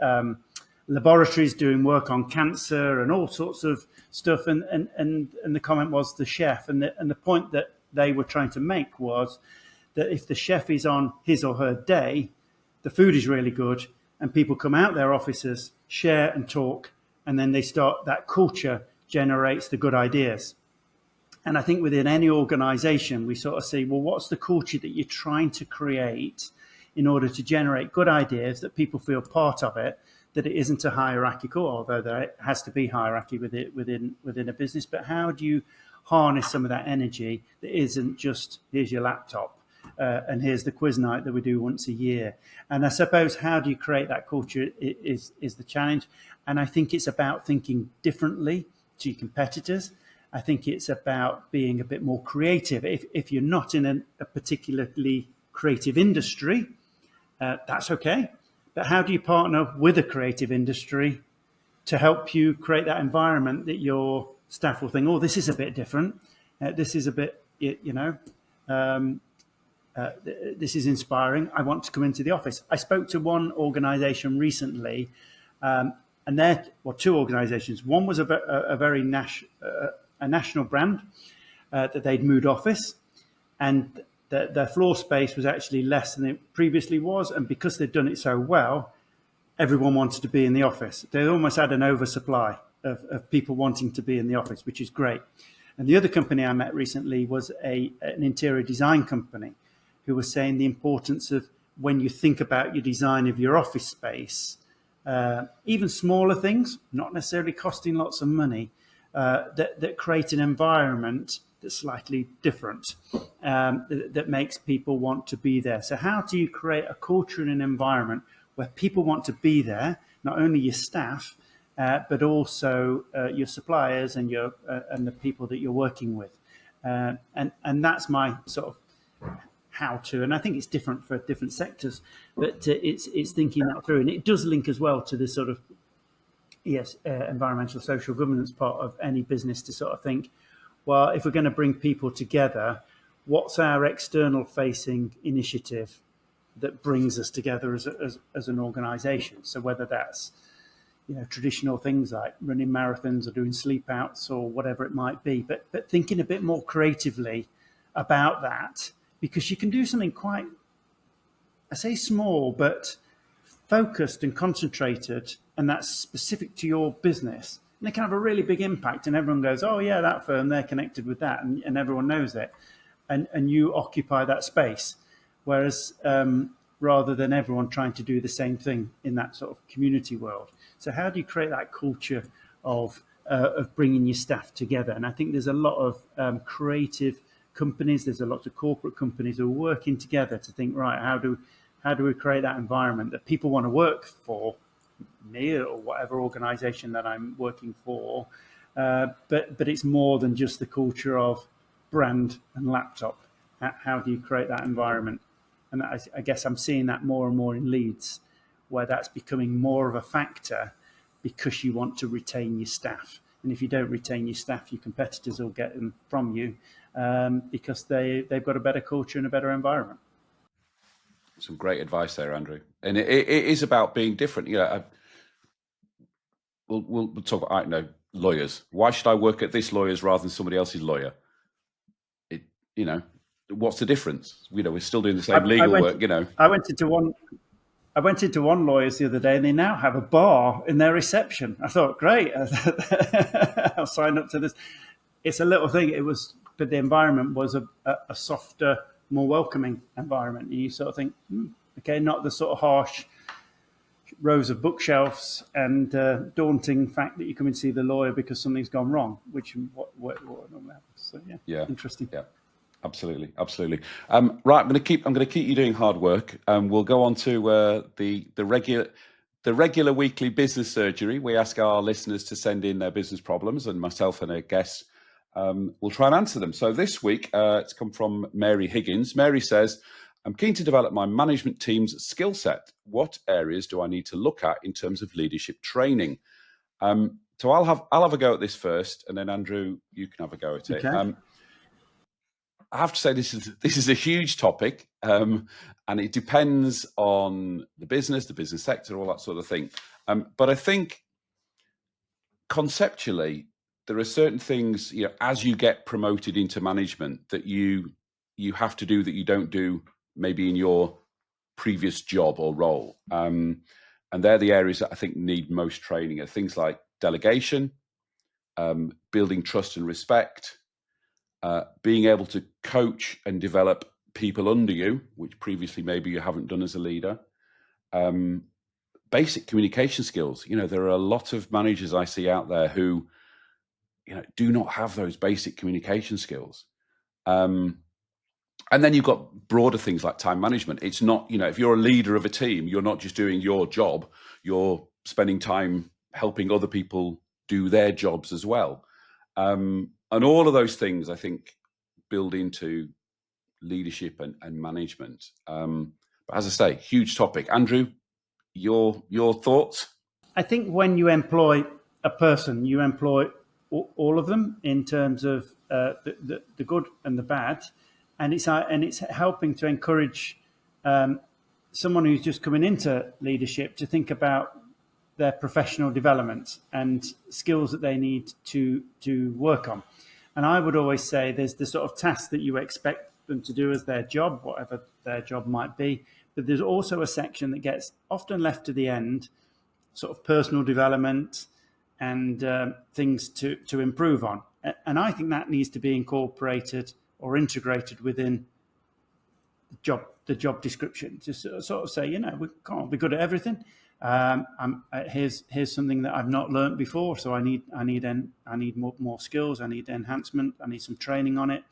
laboratories doing work on cancer and all sorts of stuff, and the comment was the chef, and the point that they were trying to make was that if the chef is on his or her day, the food is really good, and people come out their offices, share and talk, and then they start, that culture generates the good ideas. And I think within any organization, we sort of see, well, what's the culture that you're trying to create in order to generate good ideas, that people feel part of it, that it isn't a hierarchical, although there has to be hierarchy within a business, but how do you harness some of that energy that isn't just, here's your laptop and here's the quiz night that we do once a year. And I suppose, how do you create that culture is the challenge. And I think it's about thinking differently to your competitors. I think it's about being a bit more creative. If you're not in a particularly creative industry, that's okay. But how do you partner with a creative industry to help you create that environment that your staff will think, oh, this is a bit different. This is a bit, this is inspiring. I want to come into the office. I spoke to one organization recently, and two organizations. One was a very national brand that they'd moved office, and their floor space was actually less than it previously was. And because they'd done it so well, everyone wanted to be in the office. They almost had an oversupply of people wanting to be in the office, which is great. And the other company I met recently was an interior design company, who was saying the importance of, when you think about your design of your office space, even smaller things, not necessarily costing lots of money, that create an environment that's slightly different, that makes people want to be there. So how do you create a culture and an environment where people want to be there, not only your staff, but also your suppliers and the people that you're working with? And that's my sort of how to, and I think it's different for different sectors, but it's thinking that through. And it does link as well to this sort of environmental social governance part of any business, to sort of think, well, if we're going to bring people together, what's our external facing initiative that brings us together as an organization? So whether that's, traditional things like running marathons or doing sleep outs or whatever it might be, but thinking a bit more creatively about that, because you can do something quite, I say small, but focused and concentrated, and that's specific to your business. And they can have a really big impact, and everyone goes, oh yeah, that firm, they're connected with that, and everyone knows it. And you occupy that space. Whereas rather than everyone trying to do the same thing in that sort of community world. So how do you create that culture of bringing your staff together? And I think there's a lot of creative companies, there's a lot of corporate companies who are working together to think, right, how do we create that environment that people want to work for me or whatever organization that I'm working for, but it's more than just the culture of brand and laptop. How do you create that environment? And I guess I'm seeing that more and more in Leeds, where that's becoming more of a factor, because you want to retain your staff. And if you don't retain your staff, your competitors will get them from you, because they've got a better culture and a better environment. Some great advice there, Andrew. And it is about being different. We'll talk about, lawyers. Why should I work at this lawyer's rather than somebody else's lawyer? What's the difference? We're still doing the same legal work. I went into one lawyer's the other day, and they now have a bar in their reception. I thought, great, I'll sign up to this. It's a little thing. But the environment was a softer, more welcoming environment. And you sort of think, okay, not the sort of harsh rows of bookshelves and daunting fact that you come and see the lawyer because something's gone wrong, which what normally happens. So yeah, interesting. Yeah. Absolutely. Right, I'm going to keep you doing hard work. We'll go on to the regular. the regular weekly business surgery. We ask our listeners to send in their business problems, and myself and a guest will try and answer them. So this week, it's come from Mary Higgins. Mary says, I'm keen to develop my management team's skill set. What areas do I need to look at in terms of leadership training? So I'll have a go at this first, and then Andrew, you can have a go at it. Okay. I have to say this is a huge topic, and it depends on the business sector, all that sort of thing. But I think conceptually, there are certain things, as you get promoted into management, that you have to do that you don't do maybe in your previous job or role. And they're the areas that I think need most training, are things like delegation, building trust and respect, being able to coach and develop people under you, which previously maybe you haven't done as a leader. Basic communication skills. There are a lot of managers I see out there who, do not have those basic communication skills. And then you've got broader things like time management. It's not, if you're a leader of a team, you're not just doing your job, you're spending time helping other people do their jobs as well. And all of those things, I think, build into leadership and management. But as I say, huge topic. Andrew, your thoughts? I think when you employ a person, you employ all of them in terms of the good and the bad, and it's helping to encourage someone who's just coming into leadership to think about their professional development and skills that they need to work on. And I would always say there's the sort of tasks that you expect them to do as their job, whatever their job might be. But there's also a section that gets often left to the end, sort of personal development and things to improve on. And I think that needs to be incorporated or integrated within the job description. Just sort of say, we can't be good at everything. Here's something that I've not learned before, so I need more skills. I need enhancement. I need some training on it,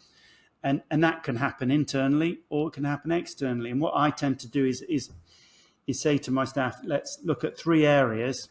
and that can happen internally or it can happen externally. And what I tend to do is say to my staff, let's look at 3 areas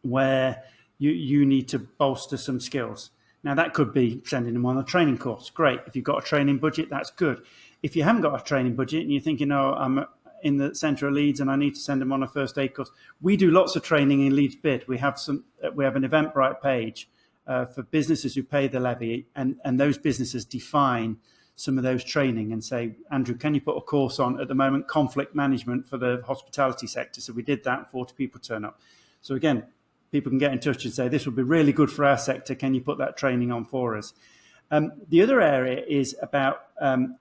where you need to bolster some skills. Now that could be sending them on a training course. Great. If you've got a training budget, that's good. If you haven't got a training budget and you're thinking, I'm in the centre of Leeds and I need to send them on a first aid course, we do lots of training in Leeds BID. We have an Eventbrite page for businesses who pay the levy, and those businesses define some of those training and say, Andrew, can you put a course on at the moment, conflict management for the hospitality sector? So we did that, 40 people turn up. So again, people can get in touch and say, this would be really good for our sector. Can you put that training on for us? The other area is about,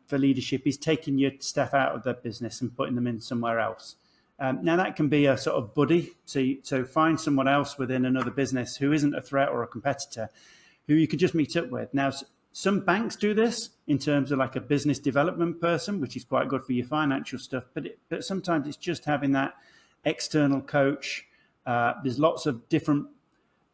for leadership, is taking your staff out of their business and putting them in somewhere else. Now that can be a sort of buddy. So find someone else within another business who isn't a threat or a competitor, who you could just meet up with. Now, some banks do this in terms of like a business development person, which is quite good for your financial stuff. But sometimes it's just having that external coach. There's lots of different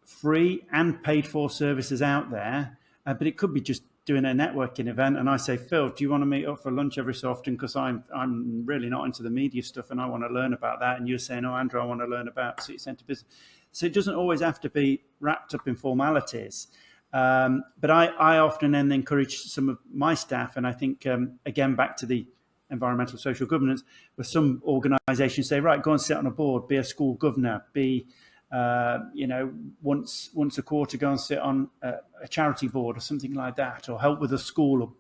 free and paid for services out there, but it could be just doing a networking event. And I say, Phil, do you want to meet up for lunch every so often? Because I'm really not into the media stuff and I want to learn about that. And you're saying, oh, Andrew, I want to learn about city centre business. So it doesn't always have to be wrapped up in formalities. But I often then encourage some of my staff, and I think, again, back to the environmental social governance, where some organisations say, right, go and sit on a board, be a school governor, be, once a quarter, go and sit on a charity board or something like that, or help with a school. Or,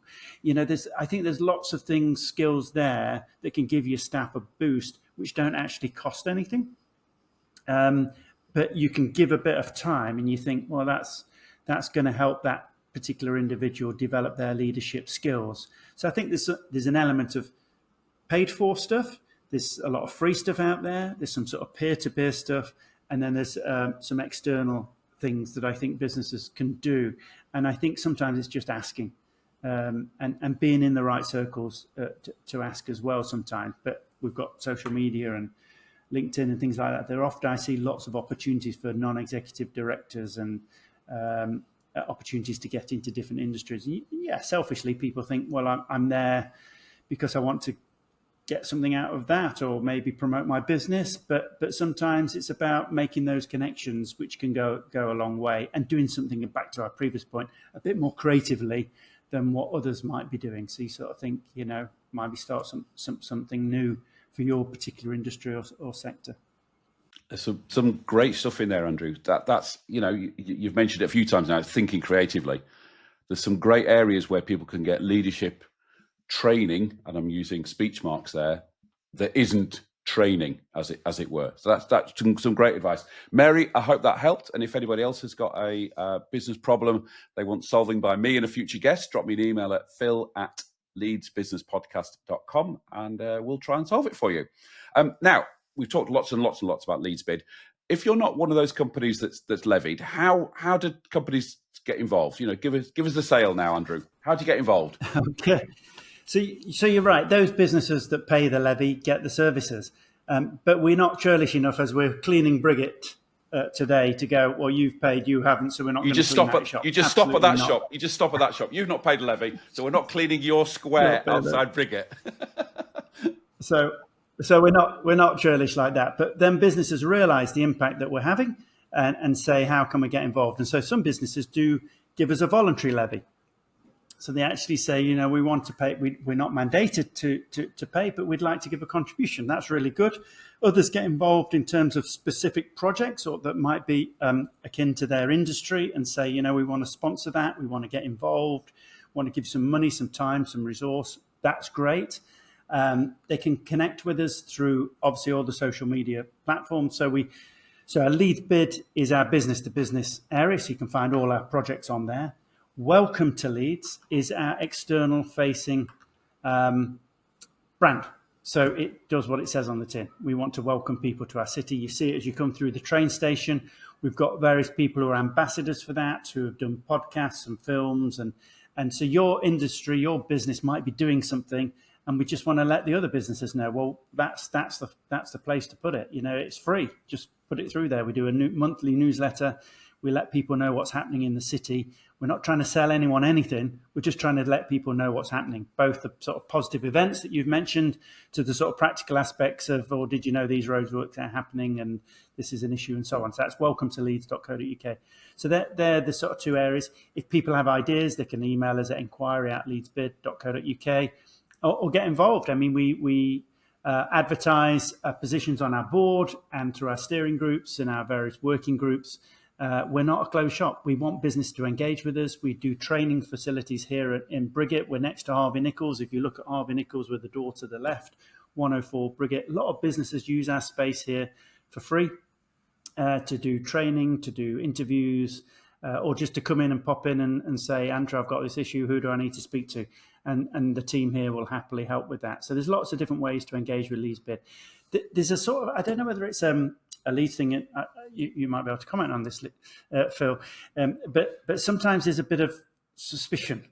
I think there's lots of skills there that can give your staff a boost, which don't actually cost anything. But you can give a bit of time and you think, well, that's going to help that particular individual develop their leadership skills. So I think there's an element of paid for stuff. There's a lot of free stuff out there. There's some sort of peer-to-peer stuff. And then there's some external things that I think businesses can do. And I think sometimes it's just asking and being in the right circles to ask as well sometimes. But we've got social media and LinkedIn and things like that. There often I see lots of opportunities for non-executive directors and opportunities to get into different industries. Yeah, selfishly, people think, well, I'm there because I want to get something out of that, or maybe promote my business. But sometimes it's about making those connections, which can go a long way, and doing something, back to our previous point, a bit more creatively than what others might be doing. So you sort of think, maybe start something new for your particular industry or sector. There's some great stuff in there, Andrew. That's you've mentioned it a few times now, thinking creatively. There's some great areas where people can get leadership training, and I'm using speech marks there, that isn't training, as it were. So that's some great advice. Mary, I hope that helped. And if anybody else has got a business problem they want solving by me and a future guest, drop me an email at phil@leedsbusinesspodcast.com, and we'll try and solve it for you. Now, we've talked lots and lots and lots about LeedsBID. If you're not one of those companies that's levied, how do companies get involved? Give us the sale now, Andrew. How do you get involved? Okay. So you're right. Those businesses that pay the levy get the services, but we're not churlish enough, as we're cleaning Briggett today, to go, well, you've paid, you haven't, so we're not. You just stop at shop. You just stop at that shop. You just stop at that shop. You've not paid a levy, so we're not cleaning your square outside Briggett. So we're not churlish like that. But then businesses realise the impact that we're having, and say, how can we get involved? And so some businesses do give us a voluntary levy. So they actually say, we want to pay. We're not mandated to pay, but we'd like to give a contribution. That's really good. Others get involved in terms of specific projects, or that might be akin to their industry, and say, we want to sponsor that. We want to get involved. Want to give some money, some time, some resource. That's great. They can connect with us through, obviously, all the social media platforms. So our LeedsBID is our business-to-business area, so you can find all our projects on there. Welcome to Leeds is our external-facing brand. So it does what it says on the tin. We want to welcome people to our city. You see it as you come through the train station. We've got various people who are ambassadors for that, who have done podcasts and films. And so your industry, your business might be doing something, and we just want to let the other businesses know, well, that's the place to put it. It's free. Just put it through there. We do a monthly newsletter. We let people know what's happening in the city. We're not trying to sell anyone anything. We're just trying to let people know what's happening, both the sort of positive events that you've mentioned to the sort of practical aspects of, or did you know these roadworks are happening and this is an issue, and so on. So that's welcome to leeds.co.uk. So they're the sort of two areas. If people have ideas, they can email us at inquiry@leedsbid.co.uk or get involved. I mean, we advertise positions on our board and through our steering groups and our various working groups. We're not a closed shop. We want business to engage with us. We do training facilities here in Briggett. We're next to Harvey Nichols. If you look at Harvey Nichols with the door to the left, 104 Briggett. A lot of businesses use our space here for free to do training, to do interviews, or just to come in and pop in and say, Andrew, I've got this issue. Who do I need to speak to? And the team here will happily help with that. So there's lots of different ways to engage with LeedsBID. There's a sort of, I don't know whether it's a Leeds thing. You might be able to comment on this, Phil. But sometimes there's a bit of suspicion,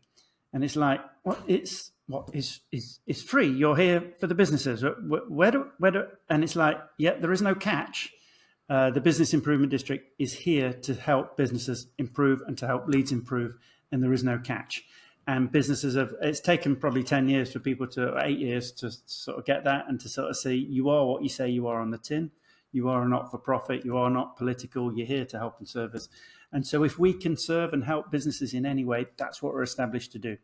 and it's like, it's free. You're here for the businesses. Where do? And it's like, yeah, there is no catch. The Business Improvement District is here to help businesses improve and to help Leeds improve, and there is no catch. And businesses it's taken probably 10 years for people 8 years to sort of get that, and to sort of see, you are what you say you are on the tin. You are not for profit. You are not political. You're here to help and serve us. And so if we can serve and help businesses in any way, that's what we're established to do.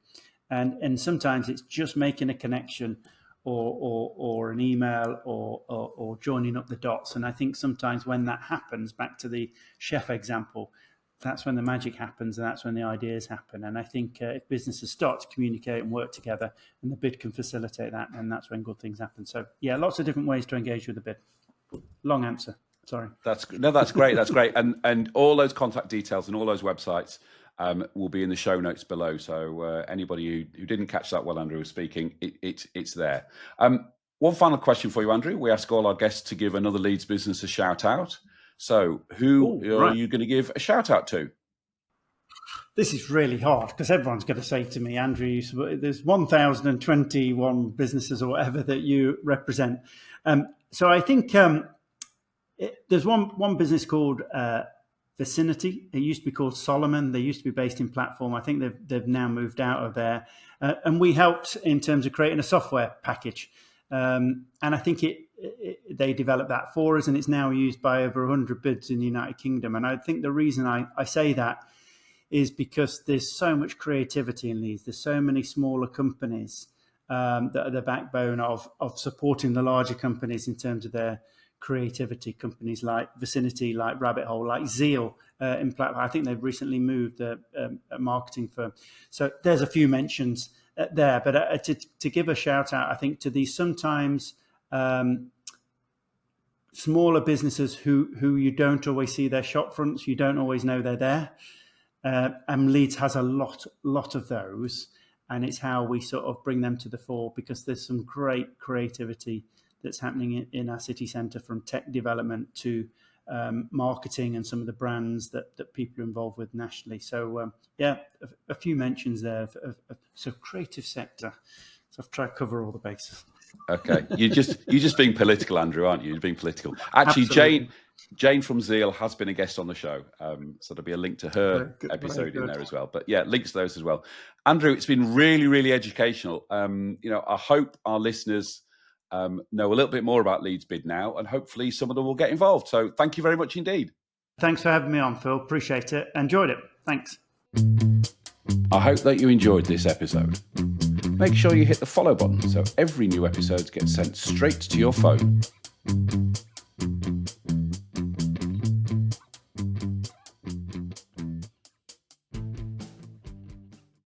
And sometimes it's just making a connection or an email or joining up the dots. And I think sometimes when that happens, back to the chef example, that's when the magic happens, and that's when the ideas happen. And I think if businesses start to communicate and work together, and the BID can facilitate that, and that's when good things happen. So yeah, lots of different ways to engage with the BID. Long answer. Sorry. That's great. That's great. And all those contact details and all those websites will be in the show notes below. So anybody who didn't catch that while Andrew was speaking, it's there. One final question for you, Andrew. We ask all our guests to give another Leeds business a shout out. So who are you going to give a shout out to? This is really hard because everyone's going to say to me, Andrew, there's 1,021 businesses or whatever that you represent. So I think there's one business called Vicinity. It used to be called Solomon. They used to be based in Platform. I think they've now moved out of there. And we helped in terms of creating a software package. And I think they developed that for us, and it's now used by over 100 bids in the United Kingdom. And I think the reason I say that is because there's so much creativity in Leeds. There's so many smaller companies that are the backbone of supporting the larger companies in terms of their creativity. Companies like Vicinity, like Rabbit Hole, like Zeal in Blackpool. I think they've recently moved a marketing firm. So there's a few mentions there. But to give a shout out, I think, to these sometimes smaller businesses who you don't always see their shop fronts, you don't always know they're there. And Leeds has a lot of those, and it's how we sort of bring them to the fore, because there's some great creativity that's happening in our city centre, from tech development to marketing and some of the brands that people are involved with nationally. So a few mentions there so creative sector. So I've tried to cover all the bases. Okay, you're just being political, Andrew, aren't you? You're being political. Actually, Absolutely. Jane from Zeal has been a guest on the show, so there'll be a link to her episode in there as well. But yeah, links to those as well. Andrew, it's been really, really educational. I hope our listeners know a little bit more about LeedsBID now, and hopefully some of them will get involved. So thank you very much indeed. Thanks for having me on, Phil. Appreciate it. Enjoyed it. Thanks. I hope that you enjoyed this episode. Make sure you hit the follow button so every new episode gets sent straight to your phone.